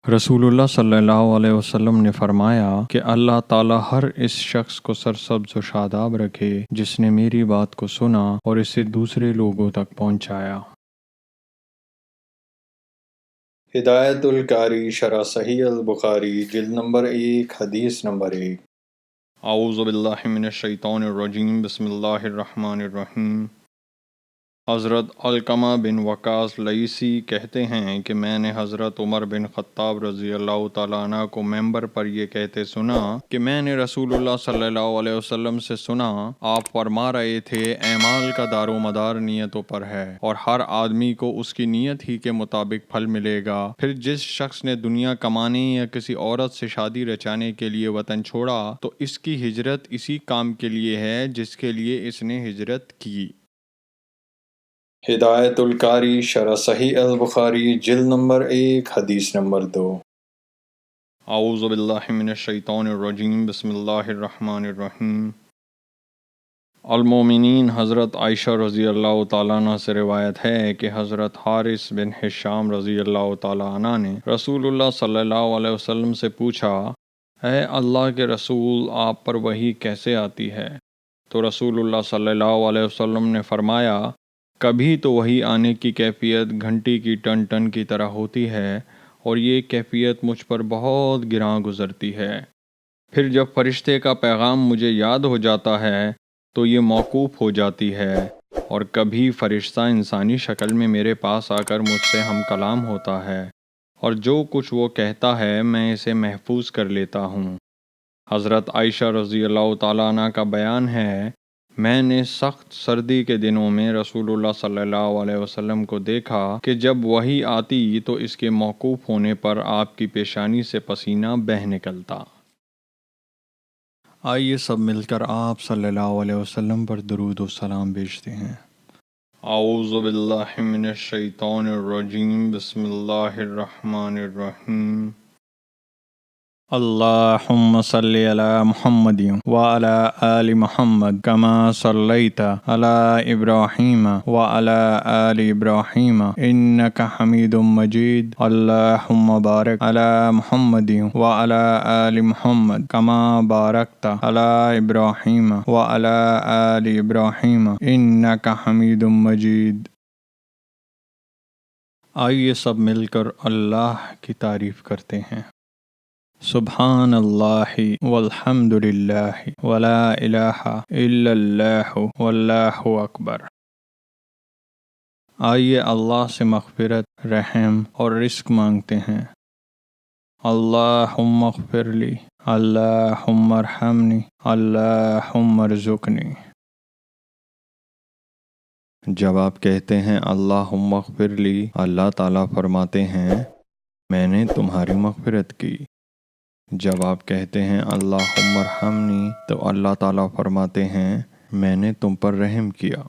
رسول صلی اللہ علیہ وسلم نے فرمایا کہ اللہ تعالیٰ ہر اس شخص کو سرسبز و شاداب رکھے جس نے میری بات کو سنا اور اسے دوسرے لوگوں تک پہنچایا۔ ہدایت القاری شرح صحیح البخاری جلد نمبر 1 حدیث نمبر 1۔ اعوذ باللہ من الشیطان الرجیم، بسم اللہ الرحمن الرحیم۔ حضرت علقمہ بن وقاص لیثی کہتے ہیں کہ میں نے حضرت عمر بن خطاب رضی اللہ تعالیٰ عنہ کو ممبر پر یہ کہتے سنا کہ میں نے رسول اللہ صلی اللہ علیہ وسلم سے سنا، آپ فرما رہے تھے اعمال کا دار و مدار نیتوں پر ہے اور ہر آدمی کو اس کی نیت ہی کے مطابق پھل ملے گا۔ پھر جس شخص نے دنیا کمانے یا کسی عورت سے شادی رچانے کے لیے وطن چھوڑا تو اس کی ہجرت اسی کام کے لیے ہے جس کے لیے اس نے ہجرت کی۔ ہدایت القاری شرح صحیح البخاری جلد نمبر 1 حدیث نمبر 2۔ اعوذ باللہ من الشیطان الرجیم، بسم اللہ الرحمن الرحیم۔ المومنین حضرت عائشہ رضی اللہ تعالیٰ عنہ سے روایت ہے کہ حضرت حارث بن حشام رضی اللہ تعالیٰ عنہ نے رسول اللہ صلی اللہ علیہ وسلم سے پوچھا، اے اللہ کے رسول، آپ پر وحی کیسے آتی ہے؟ تو رسول اللہ صلی اللہ علیہ وسلم نے فرمایا، کبھی تو وحی آنے کی کیفیت گھنٹی کی ٹن ٹن کی طرح ہوتی ہے اور یہ کیفیت مجھ پر بہت گراں گزرتی ہے۔ پھر جب فرشتے کا پیغام مجھے یاد ہو جاتا ہے تو یہ موقوف ہو جاتی ہے، اور کبھی فرشتہ انسانی شکل میں میرے پاس آ کر مجھ سے ہم کلام ہوتا ہے، اور جو کچھ وہ کہتا ہے میں اسے محفوظ کر لیتا ہوں۔ حضرت عائشہ رضی اللہ تعالیٰ عنہ کا بیان ہے، میں نے سخت سردی کے دنوں میں رسول اللہ صلی اللہ علیہ وسلم کو دیکھا کہ جب وحی آتی تو اس کے موقوف ہونے پر آپ کی پیشانی سے پسینہ بہہ نکلتا۔ آئیے سب مل کر آپ صلی اللہ علیہ وسلم پر درود و سلام بھیجتے ہیں۔ اعوذ باللہ من الشیطان الرجیم، بسم اللہ الرحمن الرحیم۔ اللہم صلی علی محمد وعلی آل محمد کما صلیت علی ابراہیم وعلی آل ابراہیم انک حمید مجید۔ اللہم بارک علی محمد وعلی آل محمد کما بارکت علی ابراہیم وعلی آل ابراہیم انک حمید مجید۔ آئیے سب مل کر اللہ کی تعریف کرتے ہیں۔ سبحان اللہ والحمد للہ ولا الہ الا اللہ واللہ اکبر۔ آئیے اللہ سے مغفرت، رحم اور رزق مانگتے ہیں۔ اللہم اغفر لی، اللہم ارحمنی، اللہم ارزقنی۔ جب آپ کہتے ہیں اللہم اغفر لی، اللہ تعالیٰ فرماتے ہیں میں نے تمہاری مغفرت کی۔ جب آپ کہتے ہیں اللہم ارحمنی تو اللہ تعالیٰ فرماتے ہیں میں نے تم پر رحم کیا۔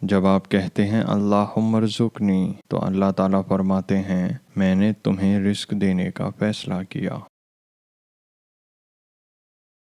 جب آپ کہتے ہیں اللہم ارزقنی تو اللہ تعالیٰ فرماتے ہیں میں نے تمہیں رزق دینے کا فیصلہ کیا۔